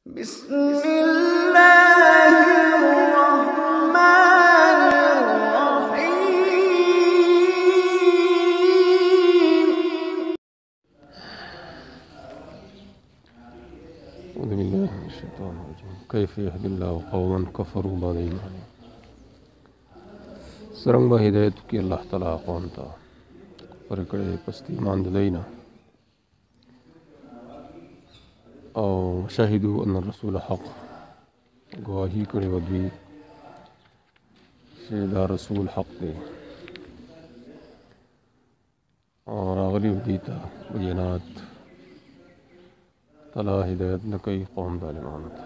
बिस्मिल्लाहिर्रहमानिर्रहीम। कैफ़ यहदिल्लाहु क़ौमन कफ़रू बअद ईमानिहिम। सरंग हिदायत की अल्लाह ताला कौम ता पर कड़े पस्ती ईमान दलैना और शहीदू अन्न रसूल हक़ गवाही कड़े वद्वी शेदा रसूल हक़ दे और अगली वदीता बयनात तला हिदायत न कई कौम जालिमानत।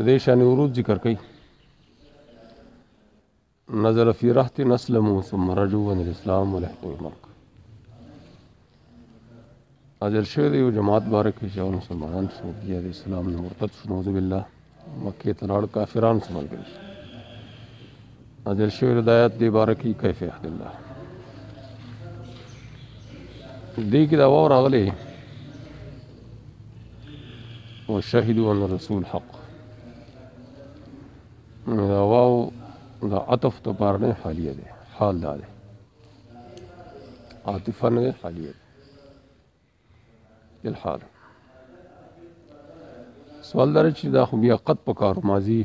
देशानी उरूज जिक्र कई नज़र फ़ी रहत नस्लमु सुम्मा रजू अनिल इस्लाम वलहक़ु मक्का। अजल शेद यो जमात बारक शाह मुसलमान सूदिया इस्लाम ने मुर्तद नऊज़ु बिल्लाह मक्के तलाड़ काफिरान समझ गई। अजल शेर हिदायत दे बारकी कैफ़ यहदिल्लाह दी की दवा और अगले वो शहीदू अन्न रसूल हक़ दवाओ दा अतफ तो पारने हालिया दे हाल दाले आतिफा ने हालिया दे हाल सवाल दर ची दा खुबिया क़द पकार माजी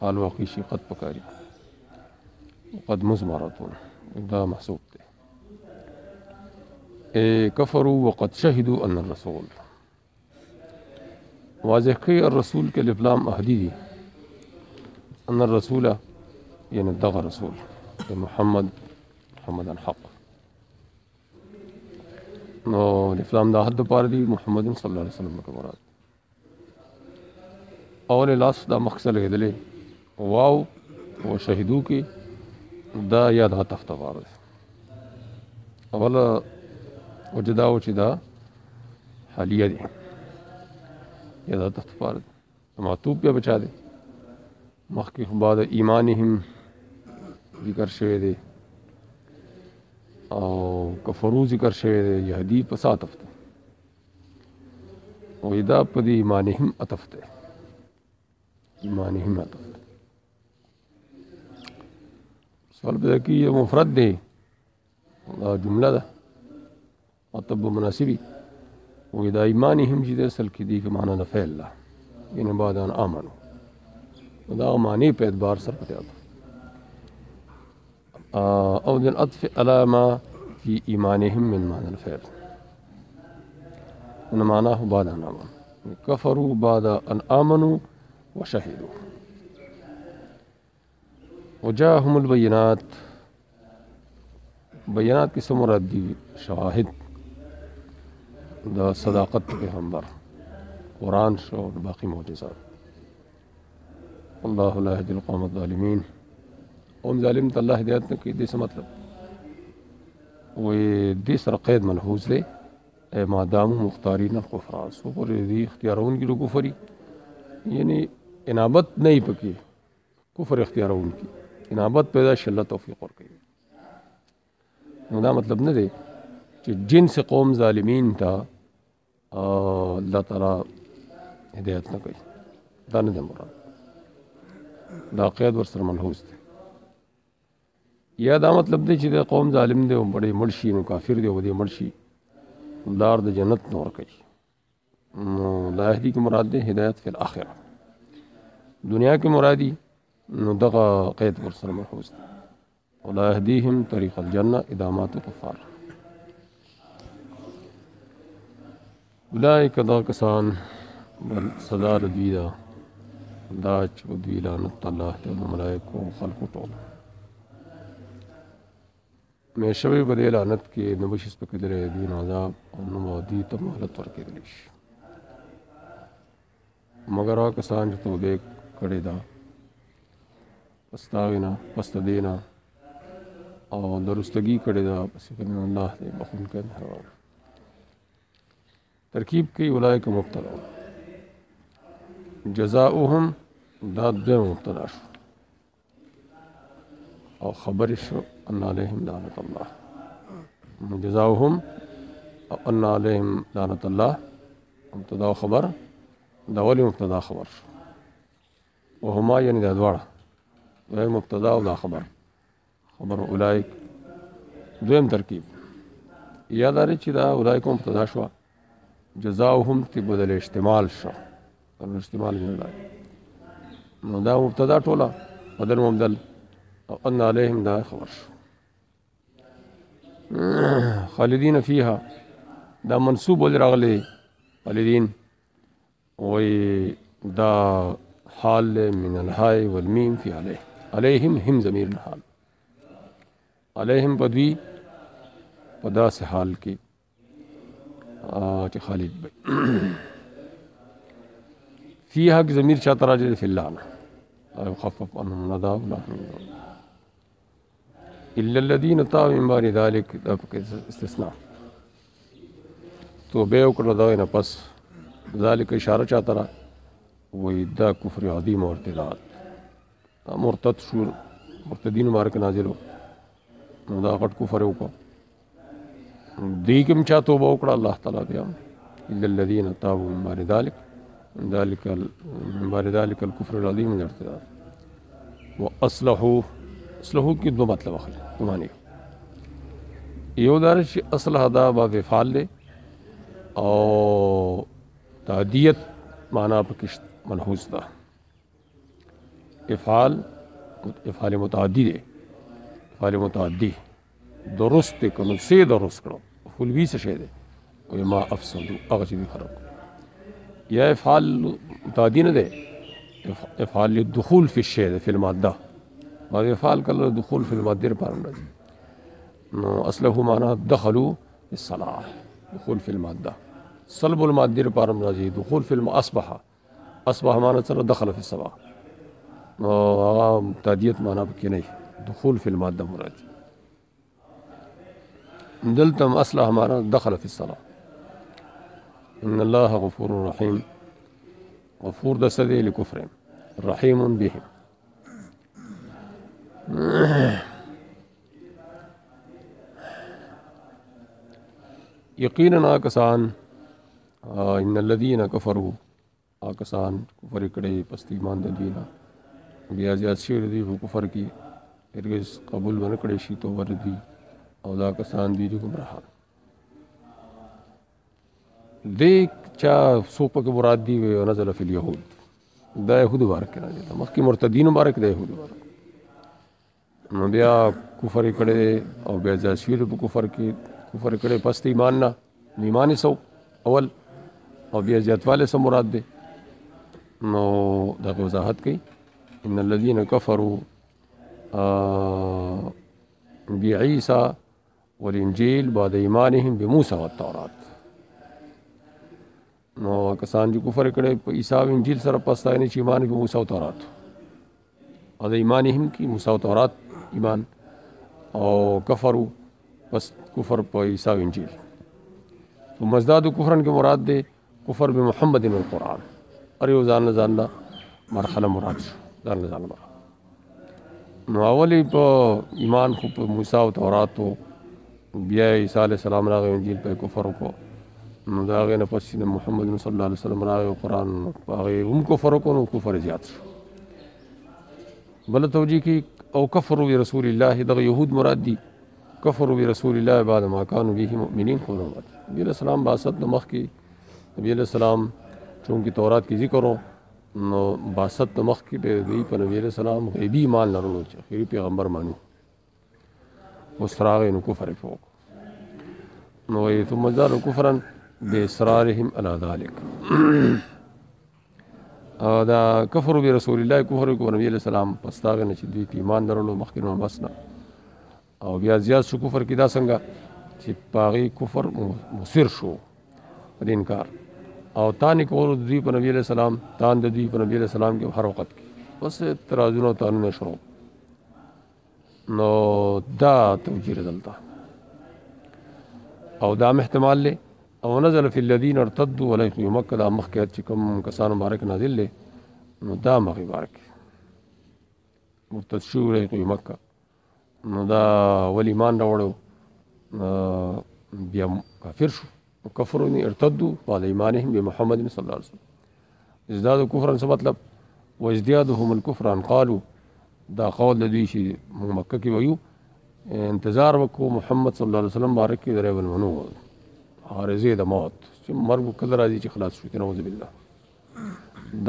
हाल वाक़ीशी क़द पकारी क़द मुज़मरतुन दा महसूब थे ए कफ़रू व क़द शहीदू अन्न रसूल वाज़ेह कई और रसूल के लिफ़लाम अहदी दी अन्न रसूल यानी दगा रसूल मोहम्मदन हक़ नो लिफ़लाम दा हद पार दी मोहम्मद सल्लल्लाहु अलैहि वसल्लम का मुराद और लास दा मकसद है दले वाव वो शहीदू की दा याद हतफ तवार अवला वजदा वचिदा हालिया दे याद हतफ तवार मातूब पे बचा दे मखकी बाद ईमानिहिम जिक्र शवे दे और कफरू जिक्र शवे दे यहदी पसा तफ्ते और इदा पदी ईमानिहिम अतफ्ते ईमानिहिम अतफ्ते सवाल पैदा की ये मुफरद दे जुमला दा मतलब मुनासिबी वो इदा ईमानिहिम जिदे असल की दी के माना दा फ़ैल ला यानी बाद अन आमनु दा मानी पे एतबार सर पते आता أو للعطف على ما في إيمانهم من معنى الفعل أن معناه بعد أن آمنوا كفروا بعد أن آمنوا وشهدوا وجاءهم البينات بينات की मुराद दी शवाहिद दा सदाकत पैगंबर कुरान और बाकी मौजज़ात अल्लाह ला यहदिल क़ौम अज़्ज़ालिमीन कौम जालिम तो अल्लाह हिदायत न की दिस मतलब वो दिस रक़ैद मलहूज़ दे मादाम मुख्तारीन कुफरा सुपर दी इख्तियारों की कुफरी यानी इनाबत नहीं पकी कुफर इख्तियारों की इनाबत पैदा शल्ला तौफ़ीक़ और कई मुदा मतलब न दे कि जिन से कौम जालिमीन था अल्लाह ताला हिदायत न कई दान दे मुराद दा क़ैद वर सर मलहूज़ दे या दा मतलब दे कि कौम जालिम दे बड़े मर्शी नो काफिर दे वदे मर्शी दार द जन्नत नौर कई लाहदी की मुराद दे हिदायत फिल आखिरा दुनिया की मुरादी नो दगा क़ैद वर सर मलहूज़ दे वला यहदीहिम तरीक़ल जन्नह इदामात कुफ़ार उलाइक दा कसान बल सदा रदीदा दाच वद्वी लानत अल्लाह ते मलाइको खल्क़ु तौल मैं शबे बदे लानत के नबशिस पे कदरे दीन आज़ाब और नवादी तब मोहलत वर के दलिश मगर आ कसान जो तो देख कड़े दा पस्ताविना पस्त देना और दुरुस्तगी कड़े दा पसी अल्लाह ने बखुन के मेहरबान तरकीब की उलाइक मुब्तला जज़ाउहुम दाद मुब्तला او خبر شو ان علیهم لعنت الله جزاؤهم ان علیهم لعنت الله مبتدا و خبر دا ولی مبتدا خبر وهما یعنی دا دواړه دا مبتدا او دا خبر اولئک دویم ترکیب یا دا چې دا اولئک مبتدا شو جزاؤهم تی بدل اشتمال شو اشتمال نه نو دا مبتدا ټوله بدل مبدل او ان علیهم دا خبر شو خالدین فیها دا منصوب ول راغلی خالدین وی دا حال من الهاء والمیم فی علیه علیهم هم ضمیر الحال علیهم بدوی پدا سے حال کی خالد بھائی فی حق ضمیر چاہتا راجع فی اللہ خفف عنهم ندا الا الذین تابوا من بعد ذلک دا استثناء تو بے وکړه دا نه پس ذالک اشاره چاہتا را وی دا کفر عظیم اور ارتداد مرتد شو مرتدین مبارک نازل ہو دا غټ کفر وکړه دی کوم چا توبه وکړه الله تعالی بیا الا الذين تابوا من بعد ذلك من بعد ذلك الكفر العظيم الارتداد واصلحوا کی دو مطلب اخلي تو معنی یو دار چې اصلح دا باب فعال له او تعدیت معنا پکې منحوس ده افعال متعدی ده افعال متعدی درست کنو سے درست کرو فلوی سے شے دے کوئی ما افسدو اغا چیزی خراب یا افعال متعدی نہ دے افعال دخول فی الشے دے فی المادہ بعض افعال کل دخول فی المادہ پارم رضی نو اصلہ معنی دخلو الصلاح دخول فی المادہ صلب المادہ پارم رضی دخول فی اصبح معنی سر دخل فی الصباح نو آغا متعدیت معنی بکی نہیں دخول فی المادہ مراد دلتم اصلح ہمارا دخل فی الصلاح ان اللہ غفور رحیم غفور دا صدی لکفرهم رحیم بهم یقینا آکسان ان الذین کفروا آکسان کفر کڑے پست ایمان دا دینا بیا زیاد شیر دی کفر کی ارگز قبول ونکڑے شی تو وردی او دا کسان دی گمراهان دیکھ چا سوپا کے مراد دی وی نزل فی الیہود دا یہود بارک نازل دا مخی مرتدین بارک دا یہود بارک نو بیا کفر کڑے او بیا زاسویر پا کفر کڑے پست ایمان نا ایمان سو اول او بیا زیادت والے سا مراد دے نو دا وضاحت کی ان الذین کفروا بعیسیٰ والانجیل بعد ایمانهم بموسیٰ والتورات نو کسان جو کفر کڑے عیسیٰ و انجیل سر پستائنی چی ایمان بموسیٰ و تورات بعد ایمانهم کی موسیٰ و تورات ایمان او کفرو پس کفر پا عیسیٰ و انجیل تو مزداد کفرن کے مراد دے کفر بمحمد والقرآن اریو زاننا مرحلہ مراد شو زاننا مرحلہ نو اولی پا ایمان خو پا موسیٰ و تورات و بیا عیسیٰ علیہ السلام راغی انجیل پہ کفر کو نو داغی نفس محمد صلی اللہ علیہ وسلم راغی قرآن پاغی ام کفر کو نو کفر زیاد شو بل توجیہ کی او کفروا برسول اللہ دغ یہود مراد دی کفروا برسول اللہ بعد ما کانوا بیہ مؤمنین خورو نبی علیہ السلام باسط نمخ کی نبی علیہ السلام چونکہ تورات کی ذکر ہو نو باسط نمخ کی پہ دی پہ نبی علیہ السلام غیبی ایمان لرلو چا خیری پیغمبر مانو وسراغ نو کفر فوق نو ثم زادوا کفرا بإصرارهم على ذلك دا کفر برسول الله کفر کو نبی علیہ السلام پستاغه نه چې دوی ایمان درلو مخکینو بسنه او بیا زیات شو کفر کی دا څنګه چې پاغي کفر مصر شو د انکار او تانی کول دوی په نبی علیہ السلام تان د دوی په نبی علیہ السلام کې هر وخت کې بس ترازونه تانونه شروع نو دا توجیه دلته او دا احتمال له او نزل فی الذین ارتدوا ولیکن مکه دا مخکې چې کوم کسان مبارک نازل له نو دا مغی بارک مرتد شو لیکن مکه نو دا ول ایمان راوړو بیا کافر شو کفرون ارتدوا بعد ایمانهم بمحمد صلی الله علیه وسلم ازدادوا کفرا څه مطلب وازدیادهم الكفر ان قالوا دا قول د دوی چې موږ مکه کې وایو انتظار وکړو محمد صلی الله علیه وسلم بارک کې درې ونمنو عارضې د موت چې مرګ کله راځي چې خلاص شو نعوذ بالله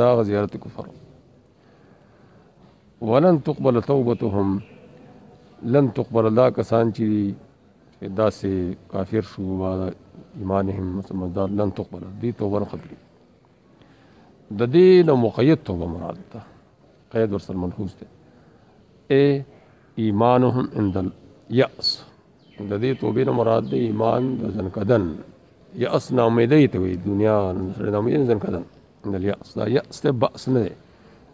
دا زیارت کفر ولن تقبل توبتهم لن تقبل دا کسان چې داسې کافر شو بعد ایمانهم مسلمدار لن تقبل دی توبه نه قبلي د دې نو مقید توبه مراد ده قید ورسره ملحوظ ده ایمانهم عند الیأس د دې توبې نه مراد ده ایمان د ځنکدن یأس نا امیدۍ ته وایي دنیا سره د امیدۍ ځنکدن عند الیأس دا یأس ته بأس نه دی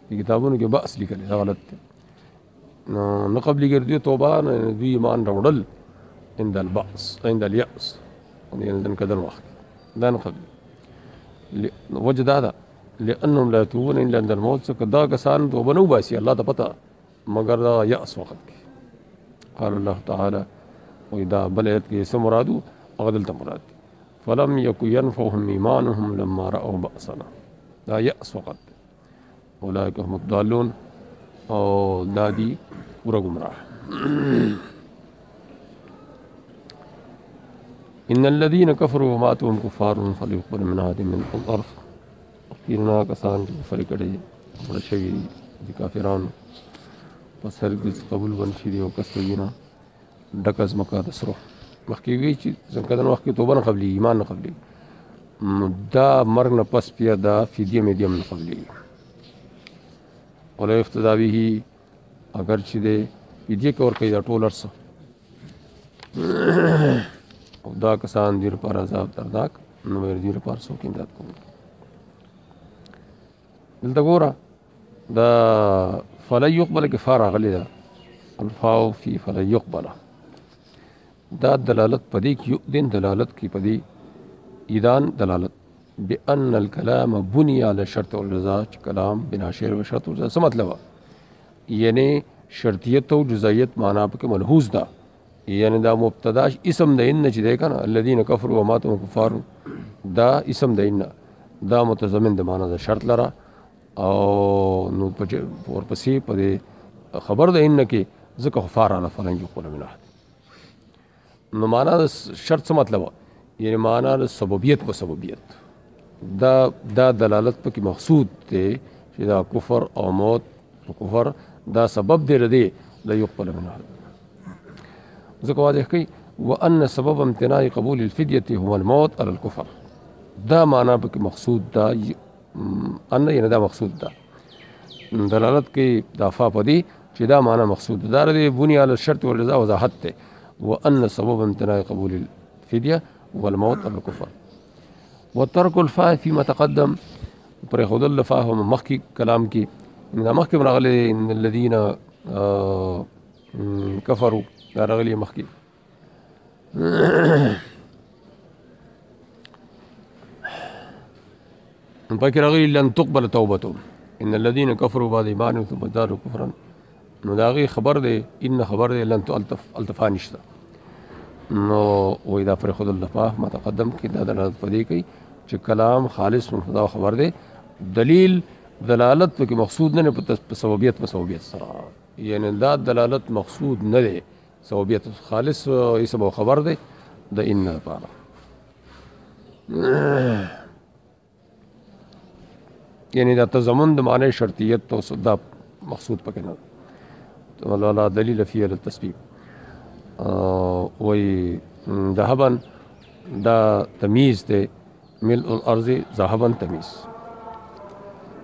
په کتابونو کې بأس لیکلی دا غلط دی نو قبلي ګرځي توبه نه دوی ایمان راوړل عند البأس عند اليأس يعني ځنکدن وخت دا نه قبلي وجه دا ده لأنهم لا يتوبون إلا عند الموت څخه دا کسان توبه نه وباسي الله ته پته مگر دا یأس وخت کې قال الله تعالی وإذا بل آیت کې څه مرادو هغه دلته مراد دي فلم يكن ينفعهم إيمانهم لما رأوا بأسنا دا یأس وخت أولئک هم الضالون او دا دي پورا گمراه إن الذين كفروا وماتوا هم كفار فليقبل من أحدهم من الأرض یقینا کسان چې کفر کړي مړه شوي دي کافرانو پس هرګز قبول ونشي دي او کس وینا ډک ځمکه د سرو مخکې وی چې ځنکدن وخت کې توبه نه قبلي ایمان نه قبلي دا مرګ نه پس بیا دا فدیه میډیم نه قبلي ولا افتدا به اگر چې دې فدیه کور کوي دا ټول ارسه او دا کسان دې پر عذاب دردناک نو دې پر څوک امداد کوي دلته ګوره دا فلن يقبل کفاره غلی ده الفاو فی فلن يقبل دا دلالت پدې کې دین دلالت کې پدې ایدان دلالت بأن الكلام بني على شرط والجزاء کلام بنا شعر و شرط والجزاء څه مطلب یعنی شرطیت او جزائیت معنا په کې ملحوظ ده یعنی دا مبتدا اسم د ان چې ده کنه الذين كفروا وماتوا كفار دا اسم د ان دا متضمن د معنا د شرط لره او نو ورپسې په دې خبر ده ان کې ځکه غفار علی فلن یقول من احد نو معنا د شرط څه مطلب یعنی معنا د سببیت په سببیت دا دلالت په کې مقصود دی چې دا کفر او موت په کفر دا سبب دی ردی لا يقبل من احد ځکه واضح کوي وان سبب امتناع قبول الفدیه هو الموت على الكفر دا معنا په کې مقصود دا ان یعنی دا مقصود ده دلالت کې دافع پدې چې دا معنا مقصود ده د بني على الشرط والجزاء وضاحت ده وان سبب امتناع قبول الفديه والموت على الكفر وترك الفاء فيما تقدم پر خود الفاء هم مخکي کلام کې ان مخکي راغلي ان الذين كفروا راغلي مخکي پاکی راغلی لن تقبل توبتهم ان الذين كفروا بعد ایمانهم ثم ازدادوا كفرا نو دا غي خبر دی ان خبر دی لن التفا نشته نو و اذا فرخذ اللفاء ما تقدم کې دا دلالت پدې کوي چې کلام خالص مبتدا خبر دی دلیل دلالت په کې مقصود نه په سببیت سره یعنی دا دلالت مقصود نه دی سببیت خالص اسم خبر دی د ان لپاره یعنی دا تضمن د معنی شرطیت تو دا مقصود پکې نه ولا دلیل فی التسبیب وی ذهبا دا تمیز ده ملء الارض ذهبا تمیز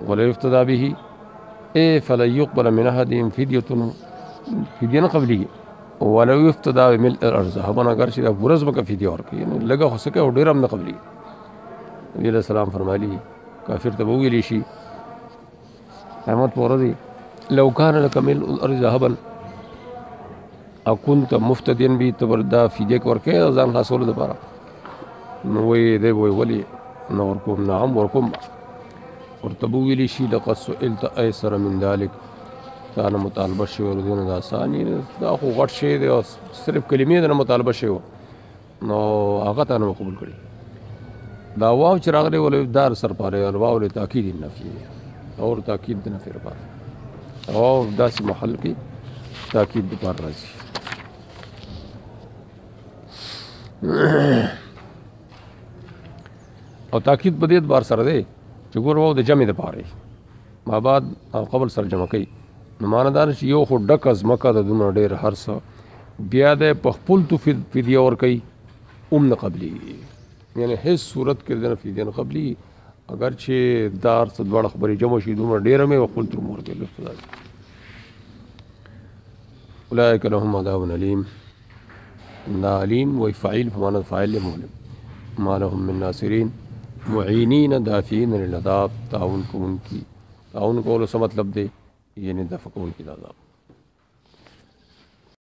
ولا يفتدى به فلا يقبل من احدهم فدیه قبلی ولا يفتدى بملء الارض ذهبا اگر چې دا ورځ بک فدیه ورکړي یعنی لګه خو سکه ډیر هم نه قبلی نبی علیہ السلام فرمایلی کافر ته ویلی شي قیامت پورې لو كان لك ملء الارض ذهبا اكنت مفتديا به تبردا فدیه ورکه ځان خاصول لپاره نو وی دی ولی نو ورکوم نعم ورکوم ورته ویلی شي لقد سئلت ايسر من ذلك تانه مطالبه شوی ور دونه د اساني دا خو غټ شی دی او صرف کلمې نه مطالبه شوی نو هغه ته نه قبول کړي دا واو چې راغلی ولې دار سر پاره واو له تاکید نفي اور تاکید د نفي لپاره او داسې محل کې تاکید د پر راځي او تاکید په دې بار سره دی چې ګور واو د جمع د پاره ما بعد او قبل سره جمع کوي نو ماندار چې یو خو ډک از مکه د دونه ډېر هر څه بیا د پخپل تو فدیه ور کوي نه قبلی یعنی هیڅ صورت کې د فدیه نه قبلی اگر چې دار څه دوړ خبرې جمع شي دونه ډېر مې خپل تو مور کې لفظ اولئک لهم عذاب الیم نا علیم و فاعل فمانه فاعل مولم ما لهم من ناصرین معینین دافعین للعذاب تعاون کول څه مطلب دی یعنی دفع کول کی عذاب